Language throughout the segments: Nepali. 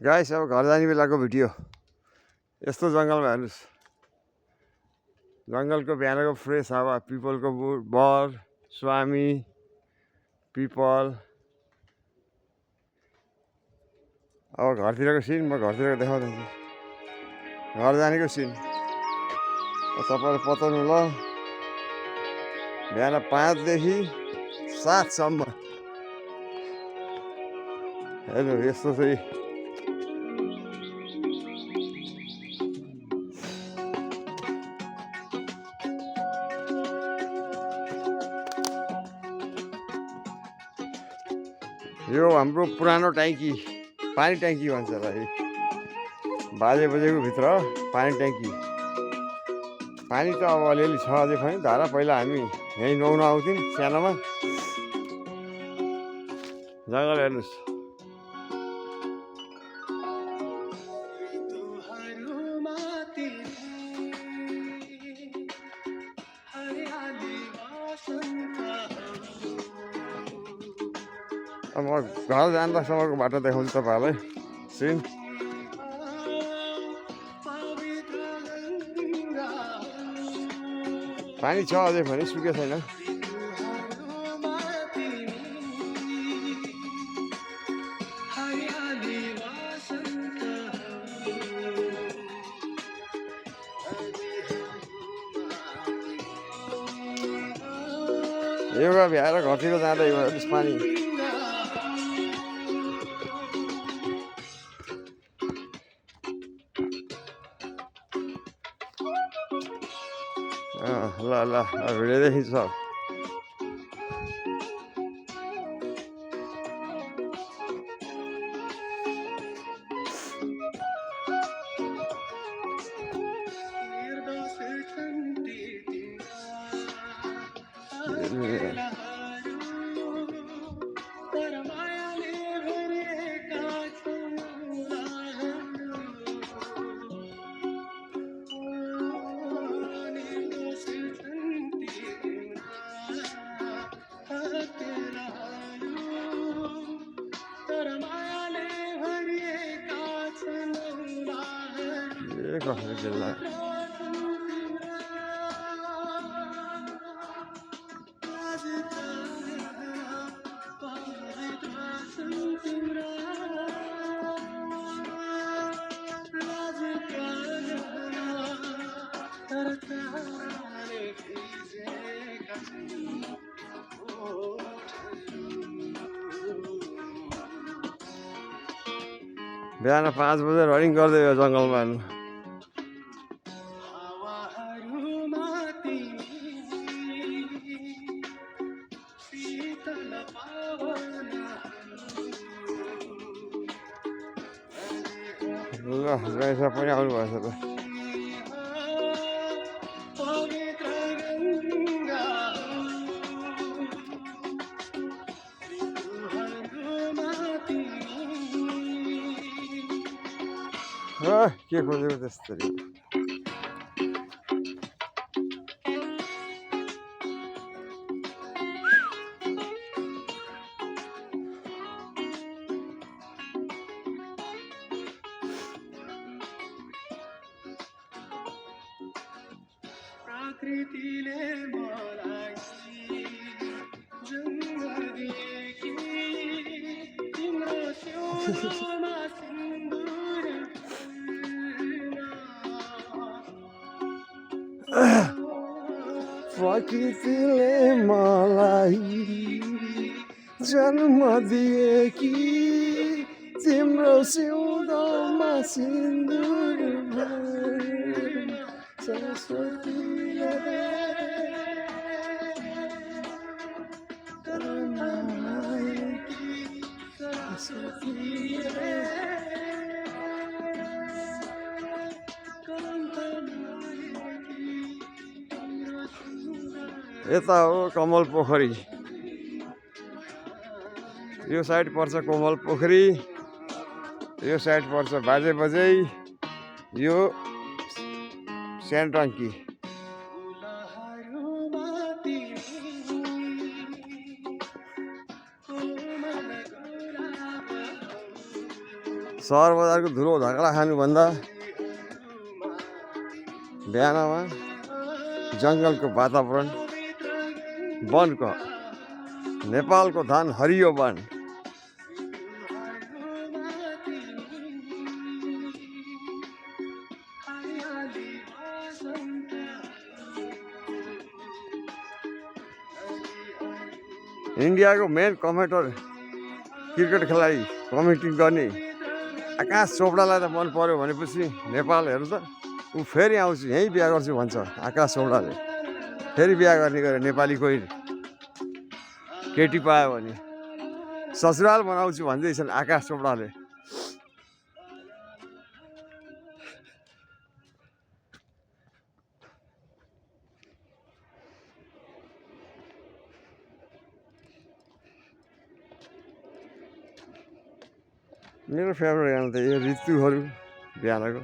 गाइस अब घर जाने बेलाको भिडियो यस्तो जङ्गलमा हेर्नुहोस् जङ्गलको बिहानको फ्रेस हावा पिपलको बर स्वामी पिपल अब घरतिरको सिन म घरतिरको देखाउँदैछु घर जानेको सिन तपाईँलाई पताउनु ल बिहान 5 देखि 7 सम्म हेर्नु यस्तो चाहिँ यो हाम्रो पुरानो ट्याङ्की पानी ट्याङ्की भन्छ यसलाई बाजे बजेको भित्र पानी ट्याङ्की पानी त अब अलिअलि छ अझै पनि धारा पहिला हामी यहीँ नुहाउन आउँथ्यौँ सानोमा जङ्गल हेर्नुहोस् अब म घर जाँदासम्मको बाटो देखाउँछु तपाईँहरूलाई सिन पानी छ अझै पनि सुकेको छैन योगा भ्याएर घरतिर जाँदै भयो पानी ल ल भिडियो देखिन्छ कसरी जिल्ला बिहान 5 बजे रनिङ गर्दै हो जङ्गलमा ल गाइस पनि आउनु भएछ त के खोजेको त्यस्तरी प्रकृतिले मलाई जन्म दिएकी तिम्रो छेउमा सिन्दुर प्रकृतिले मलाई जन्म दिएकी तिम्रो सिउँदोमा सिन्दुर सरस्वतीले यता हो कमल पोखरी यो साइड पर्छ कमल पोखरी यो साइड पर्छ बाजे बजै यो स्यानटङ्की सहर बजारको धुलो धकडा खानुभन्दा बिहानमा जङ्गलको वातावरण, वनको, नेपालको धन हरियो वन, इन्डियाको मेन कमेन्टर क्रिकेट खेलाडी कमेन्टिङ गर्ने आकाश चोपडालाई त मन पर्यो भनेपछि नेपाल हेर्नु त ऊ फेरि आउँछु यहीँ बिहा गर्छु भन्छ आकाश चोपडाले। फेरि बिहा गर्ने गरे नेपाली कोही केटी पायो भने ससुराल बनाउँछु भन्दैछन् आकाश चोपडाले। मेरो फेभरेट गाना त यो ऋतुहरू बिहानको।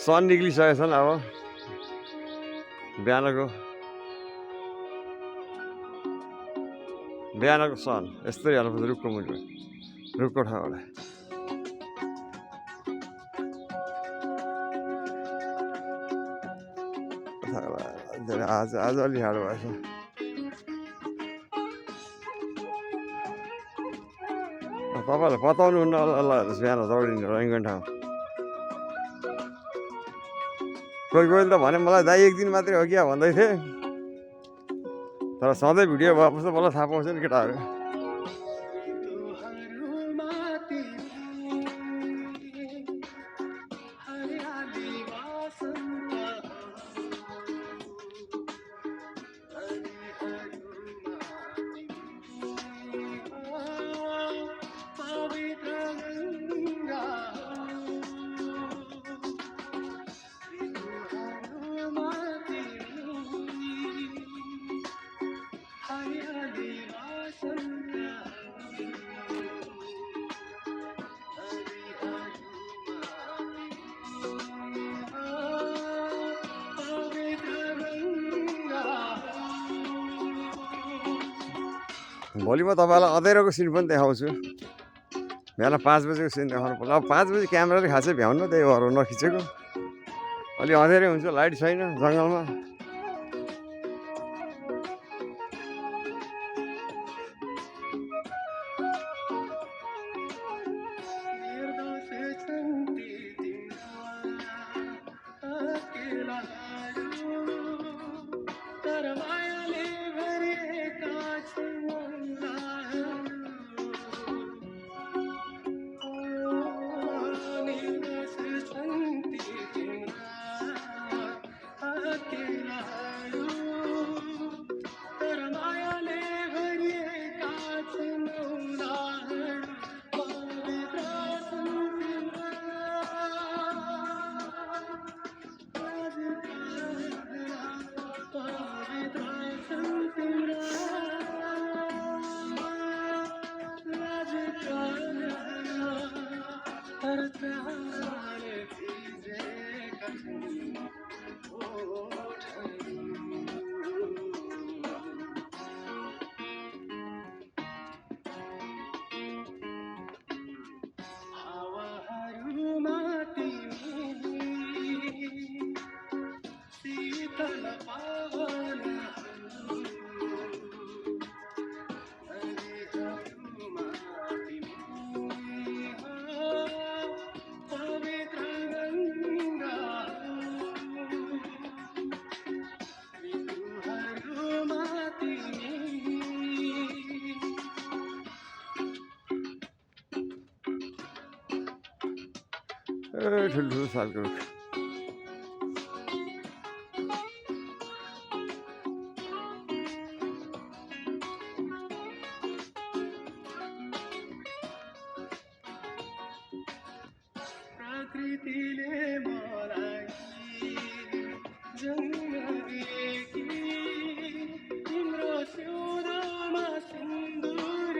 सन निक्लिसकेको छन् अब बिहानको सन यस्तै हेर्नुपर्छ रुखको मुटमा रुखको ठाउँबाट। आज अलि हाडो भएछ। तपाईँलाई बताउनुहुन्न ल बिहान दौडिने रहिङगन ठाउँ। कोही कोहीले त भने मलाई दाइ एक दिन मात्रै हो क्या भन्दै थिएँ, तर सधैँ भिडियो भएपछि त मलाई थाहा पाउँछ नि केटाहरू। भोलि म तपाईँलाई अँधेरोको सिन पनि देखाउँछु। बिहान 5 बजेको सिन देखाउनु पर्छ। अब 5 बजी क्यामेराले खासै भ्याउनु त्यही भएर नखिचेको। अलि अँधेरै हुन्छ, लाइट छैन जङ्गलमा। ठुल्ठुलो सालको रुख। प्रकृतिले मलाई जन्म दिएकी तिम्रो सिउँदोमा सिन्दुर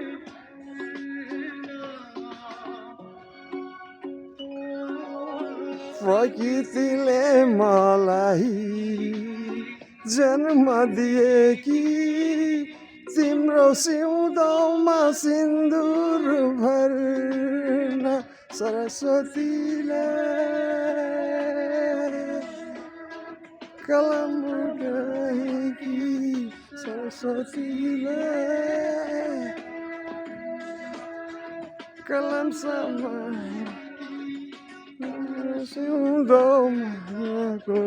प्रकृतिले मलाई जन्म दिए कि तिम्रो सिउँदोमा सिन्दुर भर्न सरस्वतीले कलम उठाएकी सरस्वतीले कलम समाए सिउँदोमाको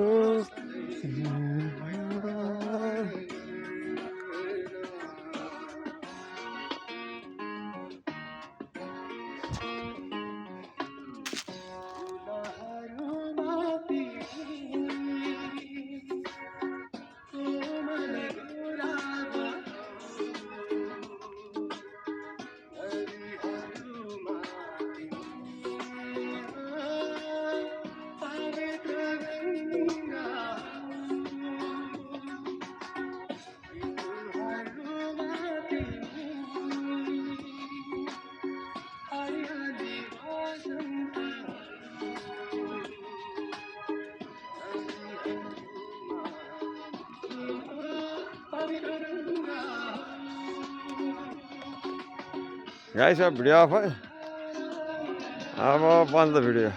Guys, अब भिडियो अफ है अब बन्द भिडियो